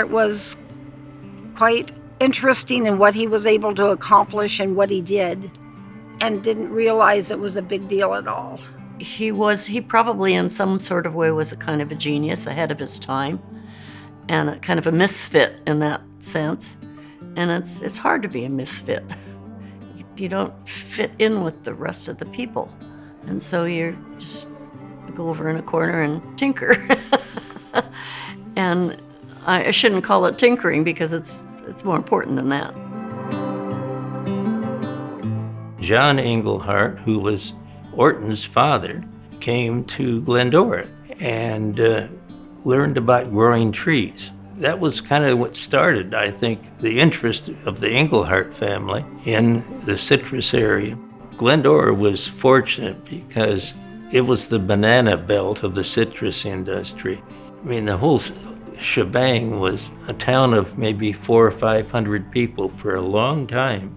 it was quite interesting in what he was able to accomplish and what he did, and didn't realize it was a big deal at all. He probably in some sort of way was a kind of a genius ahead of his time, and a kind of a misfit in that sense. And it's hard to be a misfit. You don't fit in with the rest of the people. And so you just go over in a corner and tinker. And I shouldn't call it tinkering because it's more important than that. John Englehart, who was Orton's father, came to Glendora and learned about growing trees. That was kind of what started, I think, the interest of the Englehart family in the citrus area. Glendora was fortunate because it was the banana belt of the citrus industry. I mean, the whole shebang was a town of maybe 400 or 500 people for a long time,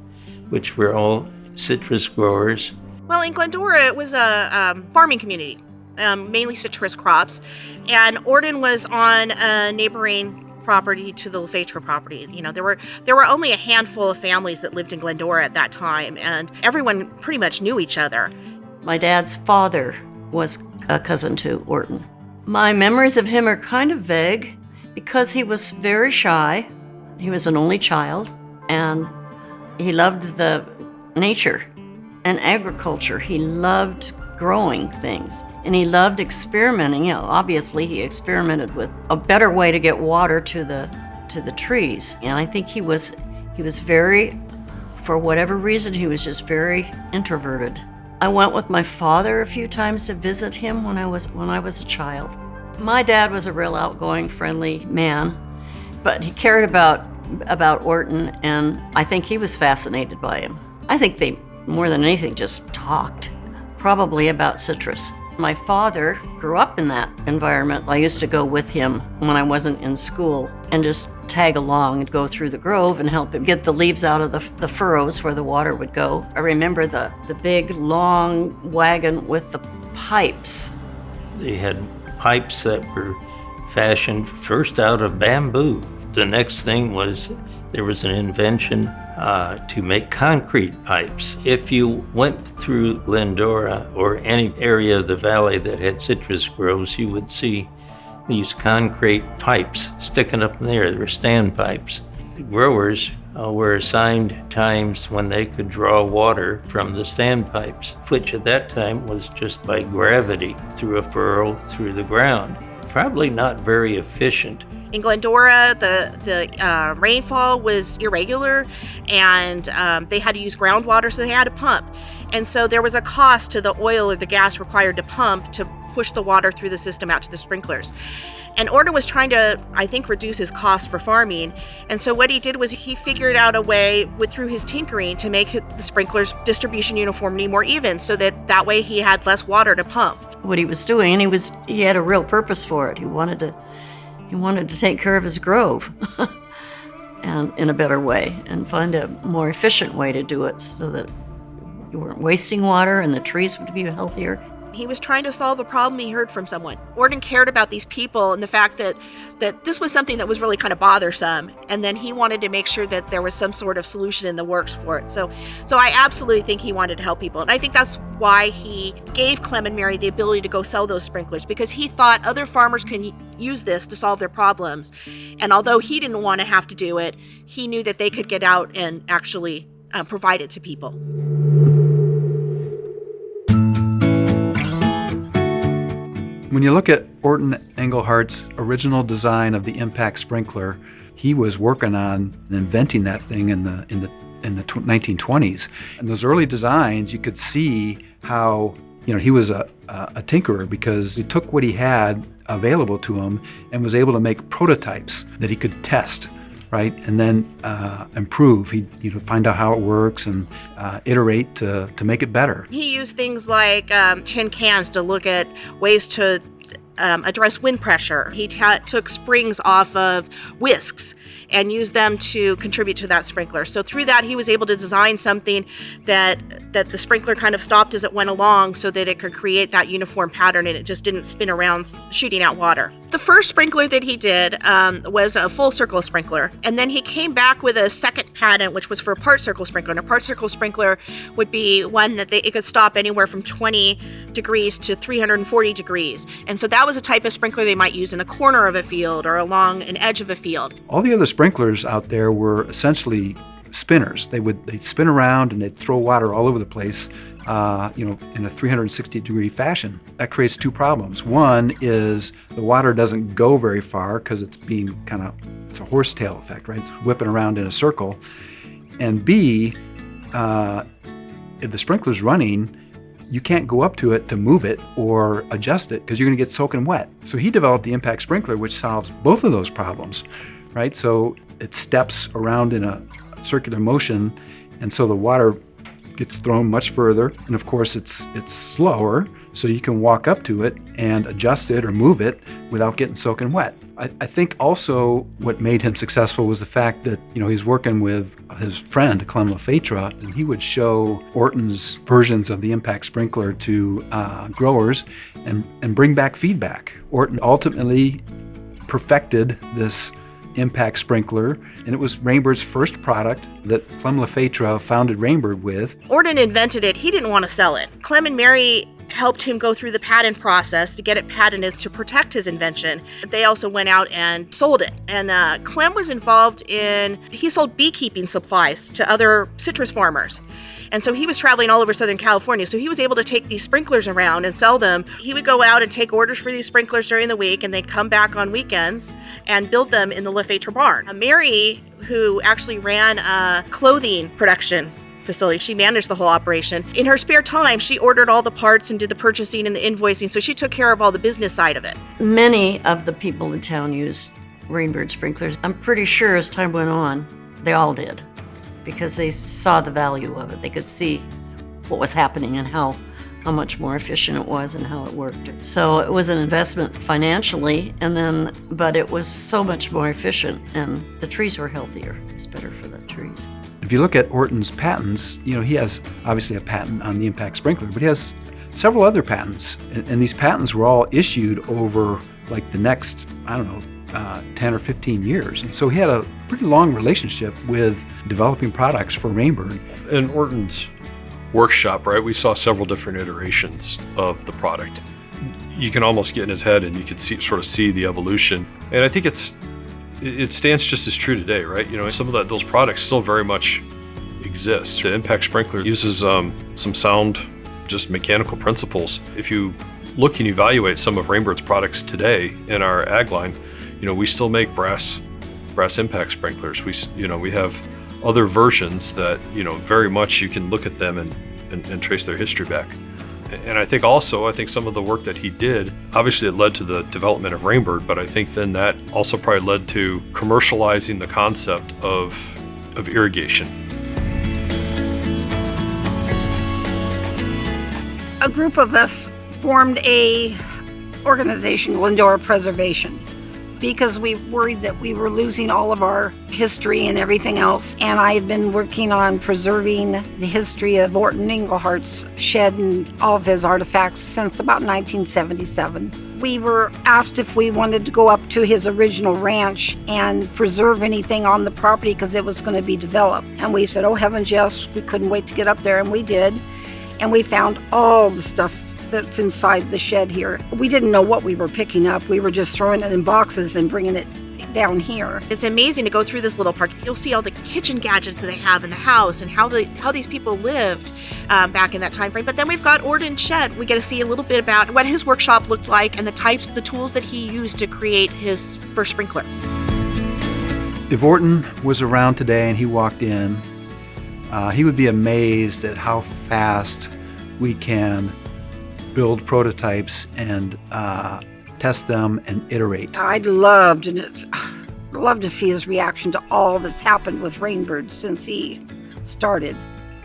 which were all citrus growers. Well, in Glendora, it was a farming community, mainly citrus crops, and Orton was on a neighboring property to the Lefebvre property. You know, there were only a handful of families that lived in Glendora at that time, and everyone pretty much knew each other. My dad's father was a cousin to Orton. My memories of him are kind of vague because he was very shy. He was an only child, and he loved the nature and agriculture. He loved growing things, and he loved experimenting. You know, obviously he experimented with a better way to get water to the trees. And I think he was very, for whatever reason, he was just very introverted. I went with my father a few times to visit him when I was a child. My dad was a real outgoing, friendly man, but he cared about Orton, and I think he was fascinated by him. I think they, more than anything, just talked, probably about citrus. My father grew up in that environment. I used to go with him when I wasn't in school and just tag along and go through the grove and help him get the leaves out of the furrows where the water would go. I remember the big, long wagon with the pipes. They had pipes that were fashioned first out of bamboo. The next thing was there was an invention to make concrete pipes. If you went through Glendora or any area of the valley that had citrus groves, you would see these concrete pipes sticking up in there. They were standpipes. The growers were assigned times when they could draw water from the standpipes, which at that time was just by gravity through a furrow through the ground. Probably not very efficient. In Glendora, the rainfall was irregular, and they had to use groundwater, so they had to pump. And so there was a cost to the oil or the gas required to pump to push the water through the system out to the sprinklers. And Orton was trying to, I think, reduce his cost for farming. And so what he did was he figured out a way through his tinkering to make the sprinklers distribution uniformity more even, so that way he had less water to pump. What he was doing, and he had a real purpose for it. He wanted to take care of his grove and in a better way and find a more efficient way to do it so that you weren't wasting water and the trees would be healthier. He was trying to solve a problem he heard from someone. Orton cared about these people and the fact that this was something that was really kind of bothersome, and then he wanted to make sure that there was some sort of solution in the works for it. So I absolutely think he wanted to help people, and I think that's why he gave Clem and Mary the ability to go sell those sprinklers, because he thought other farmers can use this to solve their problems. And although he didn't want to have to do it, he knew that they could get out and actually provide it to people. When you look at Orton Englehart's original design of the impact sprinkler, he was working on inventing that thing in the 1920s. In those early designs, you could see how he was a tinkerer, because he took what he had available to him and was able to make prototypes that he could test, right, and then improve. He'd find out how it works and iterate to make it better. He used things like tin cans to look at ways to address wind pressure. He took springs off of whisks and use them to contribute to that sprinkler. So through that, he was able to design something that the sprinkler kind of stopped as it went along so that it could create that uniform pattern and it just didn't spin around shooting out water. The first sprinkler that he did was a full circle sprinkler, and then he came back with a second patent, which was for a part circle sprinkler. And a part circle sprinkler would be one that it could stop anywhere from 20 degrees to 340 degrees. And so that was a type of sprinkler they might use in a corner of a field or along an edge of a field. All the other sprinklers out there were essentially spinners. They'd spin around and they'd throw water all over the place, in a 360-degree fashion. That creates two problems. One is the water doesn't go very far because it's a horsetail effect, right? It's whipping around in a circle. And B, if the sprinkler's running, you can't go up to it to move it or adjust it because you're going to get soaking wet. So he developed the impact sprinkler, which solves both of those problems, right? So it steps around in a circular motion, and so the water gets thrown much further. And of course, it's slower, so you can walk up to it and adjust it or move it without getting soaking wet. I think also what made him successful was the fact that, he's working with his friend, Clem Lefebvre, and he would show Orton's versions of the impact sprinkler to growers and bring back feedback. Orton ultimately perfected this impact sprinkler, and it was Rainbird's first product that Clem Lefebvre founded Rainbird with. Orton invented it. He didn't want to sell it. Clem and Mary helped him go through the patent process to get it patented to protect his invention. They also went out and sold it. And Clem was involved he sold beekeeping supplies to other citrus farmers. And so he was traveling all over Southern California, so he was able to take these sprinklers around and sell them. He would go out and take orders for these sprinklers during the week, and they'd come back on weekends and build them in the Lefebvre barn. Mary, who actually ran a clothing production facility, she managed the whole operation. In her spare time, she ordered all the parts and did the purchasing and the invoicing, so she took care of all the business side of it. Many of the people in town used Rainbird sprinklers. I'm pretty sure as time went on, they all did, because they saw the value of it. They could see what was happening and how much more efficient it was and how it worked. So it was an investment financially, but it was so much more efficient, and the trees were healthier. It was better for the trees. If you look at Orton's patents, he has obviously a patent on the impact sprinkler, but he has several other patents. And these patents were all issued over the next, 10 or 15 years. And so he had a pretty long relationship with developing products for Rainbird. In Orton's workshop, right, we saw several different iterations of the product. You can almost get in his head and you can see the evolution. And I think it stands just as true today, right? Some of those products still very much exist. The impact sprinkler uses some sound, just mechanical principles. If you look and evaluate some of Rainbird's products today in our ag line, we still make brass impact sprinklers. We have other versions that, very much you can look at them and trace their history back. And I think some of the work that he did, obviously it led to the development of Rainbird, but I think then that also probably led to commercializing the concept of irrigation. A group of us formed a organization, Glendora Preservation, because we worried that we were losing all of our history and everything else. And I've been working on preserving the history of Orton Englehart's shed and all of his artifacts since about 1977. We were asked if we wanted to go up to his original ranch and preserve anything on the property because it was going to be developed. And we said, oh heavens, yes, we couldn't wait to get up there, and we did. And we found all the stuff that's inside the shed here. We didn't know what we were picking up. We were just throwing it in boxes and bringing it down here. It's amazing to go through this little park. You'll see all the kitchen gadgets that they have in the house and how these people lived back in that time frame. But then we've got Orton's shed. We get to see a little bit about what his workshop looked like and the tools that he used to create his first sprinkler. If Orton was around today and he walked in, he would be amazed at how fast we can build prototypes and test them and iterate. I'd love to see his reaction to all that's happened with Rainbird since he started.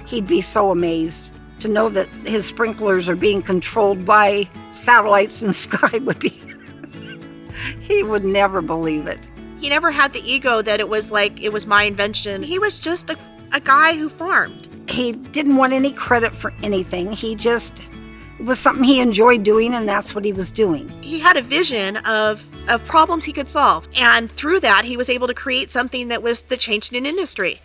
He'd be so amazed to know that his sprinklers are being controlled by satellites in the sky. He would never believe it. He never had the ego that it was like it was my invention. He was just a guy who farmed. He didn't want any credit for anything. It was something he enjoyed doing, and that's what he was doing. He had a vision of problems he could solve. And through that, he was able to create something that changed an industry.